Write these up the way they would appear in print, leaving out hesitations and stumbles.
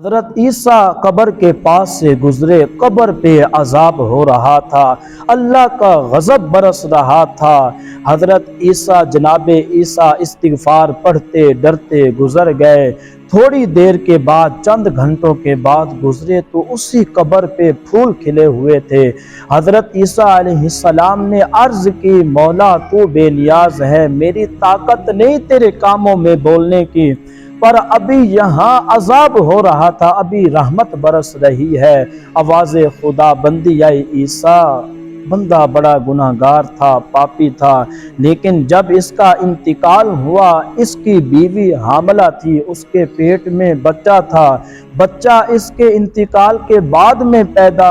حضرت عیسیٰ قبر کے پاس سے گزرے، قبر پہ عذاب ہو رہا تھا، اللہ کا غضب برس رہا تھا۔ حضرت عیسیٰ جناب عیسیٰ استغفار پڑھتے ڈرتے گزر گئے۔ تھوڑی دیر کے بعد، چند گھنٹوں کے بعد گزرے تو اسی قبر پہ پھول کھلے ہوئے تھے۔ حضرت عیسیٰ علیہ السلام نے عرض کی، مولا تو بے نیاز ہے، میری طاقت نہیں تیرے کاموں میں بولنے کی، پر ابھی یہاں عذاب ہو رہا تھا، ابھی رحمت برس رہی ہے۔ آواز خدا بندی آئی، عیسیٰ بندہ بڑا گناہگار تھا، پاپی تھا، لیکن جب اس کا انتقال ہوا، اس کی بیوی حاملہ تھی، اس کے پیٹ میں بچہ تھا، بچہ اس کے انتقال کے بعد میں پیدا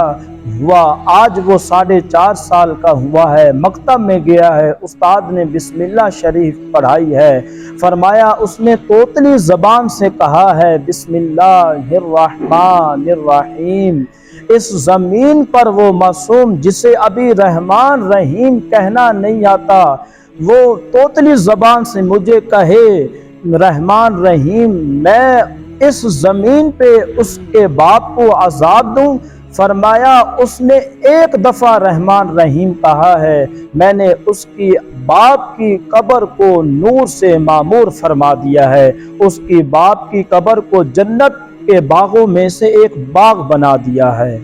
ہوا، آج وہ 4.5 سال کا ہوا ہے، مکتب میں گیا ہے، استاد نے بسم اللہ شریف پڑھائی ہے، فرمایا اس نے توتلی زبان سے کہا ہے بسم اللہ الرحمن الرحیم۔ اس زمین پر وہ معصوم جسے ابھی رحمان رحیم کہنا نہیں آتا، وہ توتلی زبان سے مجھے کہے رحمان رحیم، میں اس زمین پہ اس کے باپ کو عذاب دوں؟ فرمایا اس نے ایک دفعہ رحمان رحیم کہا ہے، میں نے اس کی باپ کی قبر کو نور سے معمور فرما دیا ہے، اس کی باپ کی قبر کو جنت کے باغوں میں سے ایک باغ بنا دیا ہے۔